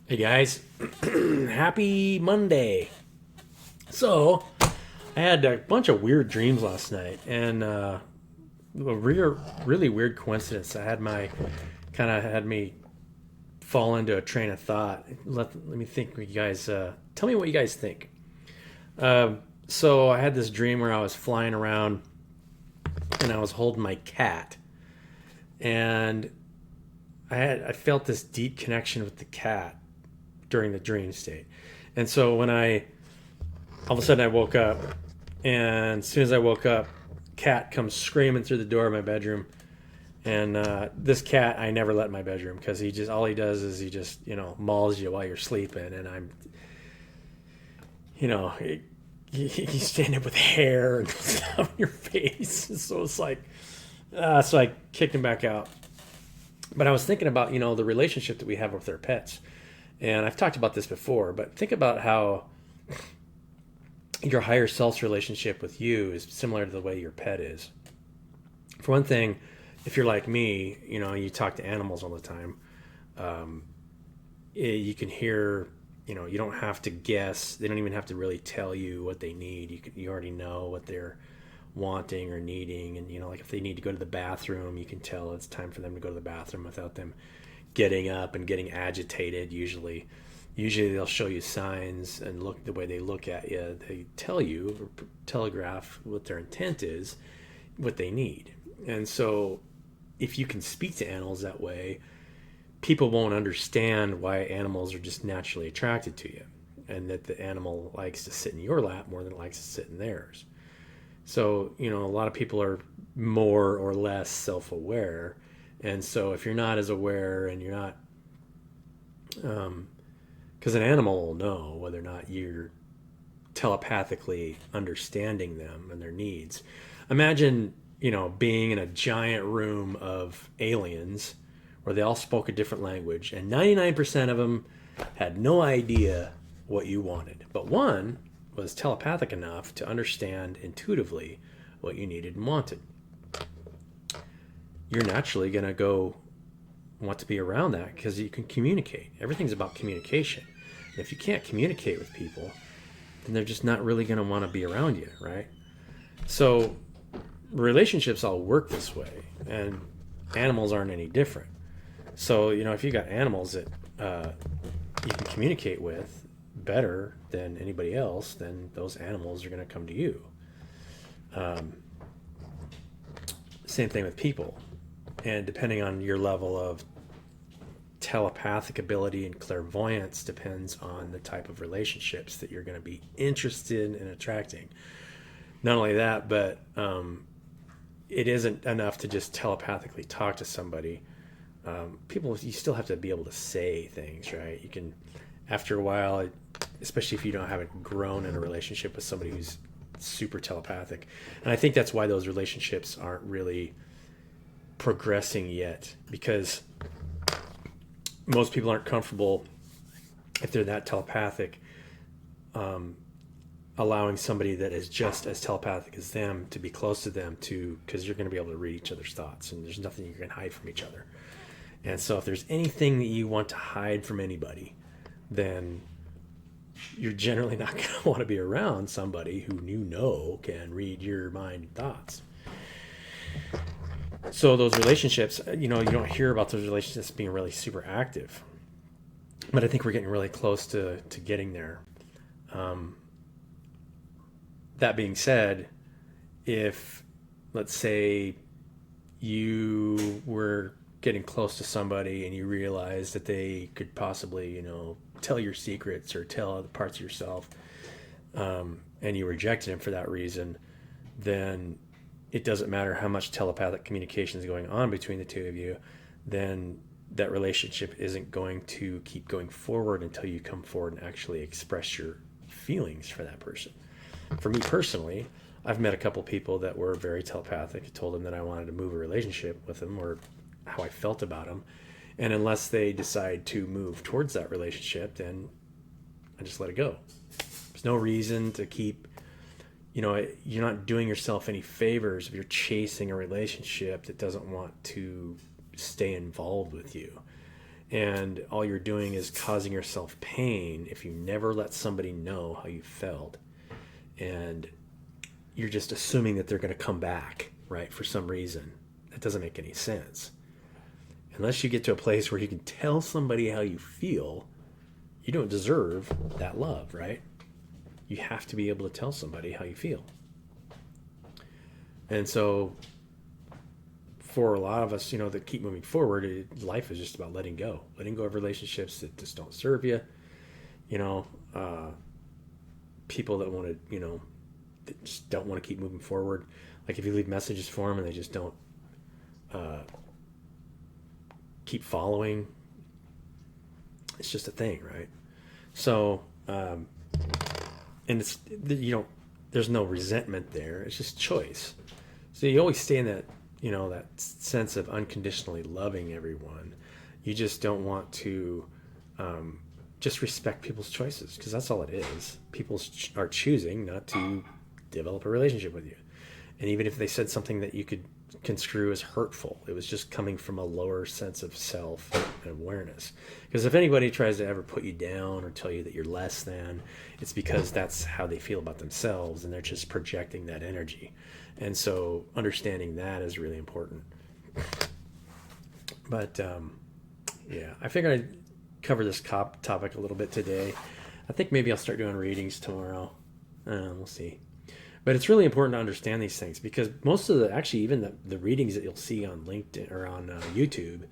Hey guys, happy Monday. So, I had a bunch of weird dreams last night, and really weird coincidence. I had my kind of had me fall into a train of thought. Let me think. You guys, tell me what you guys think. So, I had this dream where I was flying around and I was holding my cat, and I felt this deep connection with the cat during the dream state. And so when I all of a sudden I woke up, and as soon as I woke up, cat comes screaming through the door of my bedroom. And this cat I never let in my bedroom because he just all he does is he just mauls you while you're sleeping, and I'm you know he's standing up with hair and stuff on your face. So it's like so I kicked him back out. But I was thinking about the relationship that we have with our pets, and I've talked about this before. But think about how your higher self's relationship with you is similar to the way your pet is. For one thing, if you're like me, you talk to animals all the time. You can hear, you don't have to guess. They don't even have to really tell you what they need. You already know what they're wanting or needing, and like if they need to go to the bathroom, you can tell it's time for them to go to the bathroom without them getting up and getting agitated. Usually they'll show you signs, and look the way they look at you, they tell you or telegraph what their intent is, what they need. And so if you can speak to animals that way, people won't understand why animals are just naturally attracted to you, and that the animal likes to sit in your lap more than it likes to sit in theirs. So a lot of people are more or less self-aware, and so if you're not as aware, and you're not because an animal will know whether or not you're telepathically understanding them and their needs. Imagine, being in a giant room of aliens where they all spoke a different language, and 99% of them had no idea what you wanted. But one was telepathic enough to understand intuitively what you needed and wanted. You're naturally going to go want to be around that because you can communicate. Everything's about communication. And if you can't communicate with people, then they're just not really going to want to be around you, right? So relationships all work this way, and animals aren't any different. So if you got animals that you can communicate with better than anybody else, then those animals are going to come to you. Same thing with people, and depending on your level of telepathic ability and clairvoyance depends on the type of relationships that you're going to be interested in attracting. Not only that, but it isn't enough to just telepathically talk to somebody. People, you still have to be able to say things, right? You can, after a while, especially if you haven't grown in a relationship with somebody who's super telepathic. And I think that's why those relationships aren't really progressing yet, because most people aren't comfortable, if they're that telepathic, allowing somebody that is just as telepathic as them to be close to them, because you're going to be able to read each other's thoughts, and there's nothing you can hide from each other. And so if there's anything that you want to hide from anybody, then you're generally not going to want to be around somebody who can read your mind and thoughts. So those relationships, you don't hear about those relationships being really super active, but I think we're getting really close to getting there. That being said, if, let's say, you were getting close to somebody and you realized that they could possibly, tell your secrets or tell other parts of yourself, and you rejected them for that reason, then it doesn't matter how much telepathic communication is going on between the two of you, then that relationship isn't going to keep going forward until you come forward and actually express your feelings for that person. For me personally, I've met a couple people that were very telepathic. I told them that I wanted to move a relationship with them, or how I felt about them. And unless they decide to move towards that relationship, then I just let it go. There's no reason to keep, you're not doing yourself any favors if you're chasing a relationship that doesn't want to stay involved with you. And all you're doing is causing yourself pain if you never let somebody know how you felt. And you're just assuming that they're going to come back, right, for some reason. That doesn't make any sense. Unless you get to a place where you can tell somebody how you feel, you don't deserve that love, right? You have to be able to tell somebody how you feel. And so for a lot of us, that keep moving forward, life is just about letting go of relationships that just don't serve you. People that want to, that just don't want to keep moving forward. Like if you leave messages for them and they just don't keep following, it's just a thing, right? So, and it's, there's no resentment there. It's just choice. So you always stay in that, that sense of unconditionally loving everyone. You just don't want to just respect people's choices, because that's all it is. People are choosing not to develop a relationship with you. And even if they said something that you could construe as hurtful, it was just coming from a lower sense of self and awareness. Because if anybody tries to ever put you down or tell you that you're less than, it's because that's how they feel about themselves, and they're just projecting that energy. And so understanding that is really important. But yeah, I figured I'd cover this topic a little bit today. I think maybe I'll start doing readings tomorrow. We'll see. But it's really important to understand these things, because most of even the readings that you'll see on LinkedIn or on YouTube,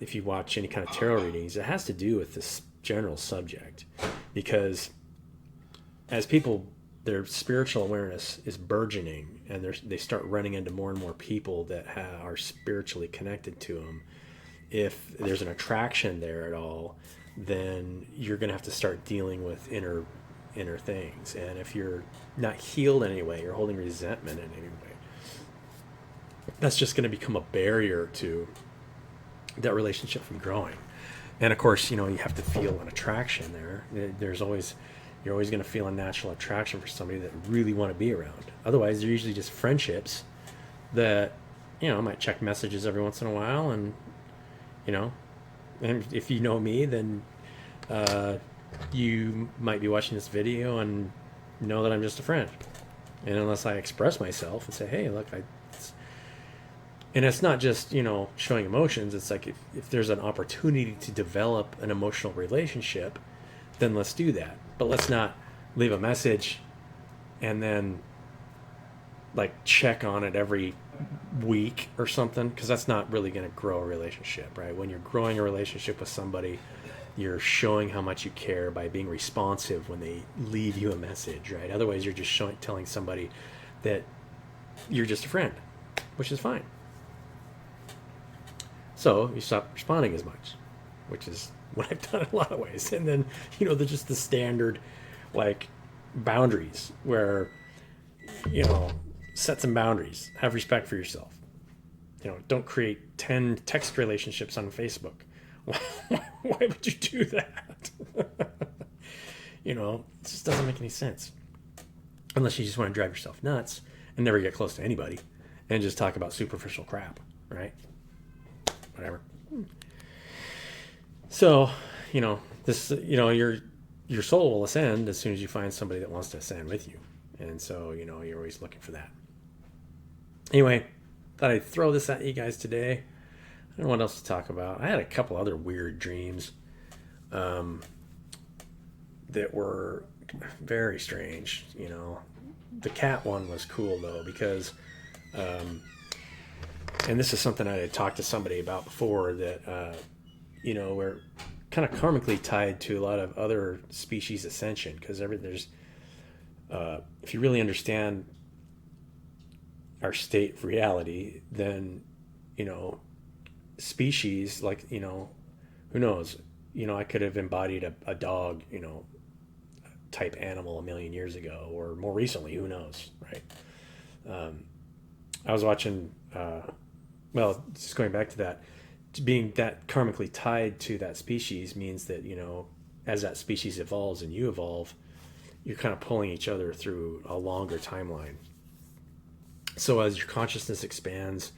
if you watch any kind of tarot readings, it has to do with this general subject. Because as people, their spiritual awareness is burgeoning, and they start running into more and more people that are spiritually connected to them. If there's an attraction there at all, then you're going to have to start dealing with inner things. And if you're not healed anyway, you're holding resentment in any way, that's just going to become a barrier to that relationship from growing. And of course, you have to feel an attraction there. You're always going to feel a natural attraction for somebody that really want to be around. Otherwise, they're usually just friendships that, might check messages every once in a while. And, and if you know me, then you might be watching this video and know that I'm just a friend. And unless I express myself and say, hey, look, and it's not just, showing emotions. It's like if there's an opportunity to develop an emotional relationship, then let's do that. But let's not leave a message and then check on it every week or something, because that's not really going to grow a relationship, right? When you're growing a relationship with somebody, you're showing how much you care by being responsive when they leave you a message, right? Otherwise, you're just telling somebody that you're just a friend, which is fine. So you stop responding as much, which is what I've done in a lot of ways. And then, there's just the standard, boundaries where, set some boundaries. Have respect for yourself. Don't create 10 text relationships on Facebook. Why would you do that? It just doesn't make any sense. Unless you just want to drive yourself nuts and never get close to anybody and just talk about superficial crap, right? Whatever. So, this, your soul will ascend as soon as you find somebody that wants to ascend with you. And so, you're always looking for that. Anyway, thought I'd throw this at you guys today. I don't know what else to talk about. I had a couple other weird dreams that were very strange. The cat one was cool though, because and this is something I had talked to somebody about before, that we're kind of karmically tied to a lot of other species ascension, because there's if you really understand our state of reality, then species, who knows, I could have embodied a dog, type animal a million years ago, or more recently, who knows, right? I was watching, just going back to that, being that karmically tied to that species means that, as that species evolves and you evolve, you're kind of pulling each other through a longer timeline. So as your consciousness expands,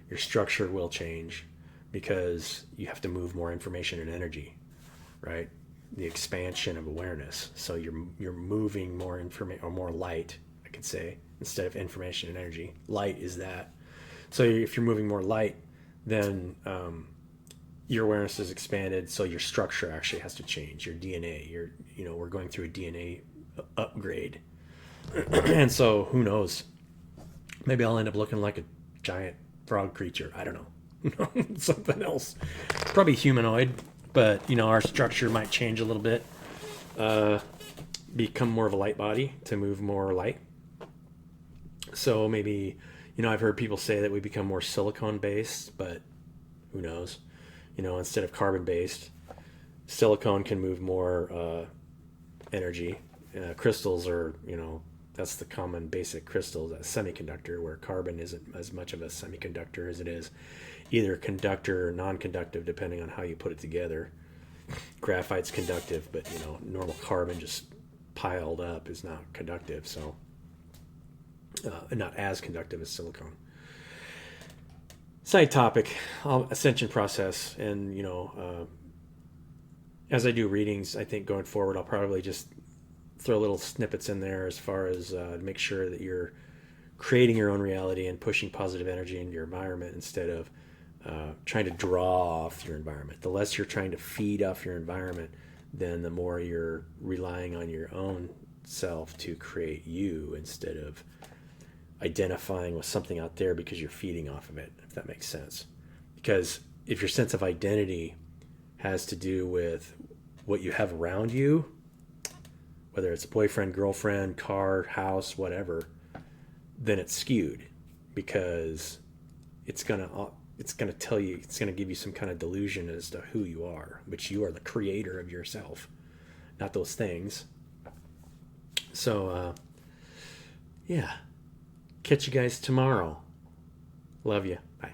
your structure will change, because you have to move more information and energy, right? The expansion of awareness. So you're moving more information, or more light, I could say, instead of information and energy. Light is that. So if you're moving more light, then your awareness is expanded. So your structure actually has to change. Your DNA. We're going through a DNA upgrade, and so who knows? Maybe I'll end up looking like a giant frog creature. I don't know. Something else. Probably humanoid, but our structure might change a little bit. Become more of a light body to move more light. So maybe, I've heard people say that we become more silicone based, but who knows? Instead of carbon based, silicone can move more energy. Crystals are, that's the common basic crystal, a semiconductor, where carbon isn't as much of a semiconductor as it is either conductor or non-conductive, depending on how you put it together. Graphite's conductive, but normal carbon just piled up is not conductive, so not as conductive as silicone. Side topic, ascension process, and as I do readings, I think going forward, I'll probably just throw little snippets in there as far as make sure that you're creating your own reality and pushing positive energy into your environment instead of trying to draw off your environment. The less you're trying to feed off your environment, then the more you're relying on your own self to create you instead of identifying with something out there because you're feeding off of it, if that makes sense. Because if your sense of identity has to do with what you have around you, whether it's a boyfriend, girlfriend, car, house, whatever, then it's skewed, because it's gonna tell you, it's gonna give you some kind of delusion as to who you are, which you are the creator of yourself, not those things. So yeah, catch you guys tomorrow. Love you. Bye.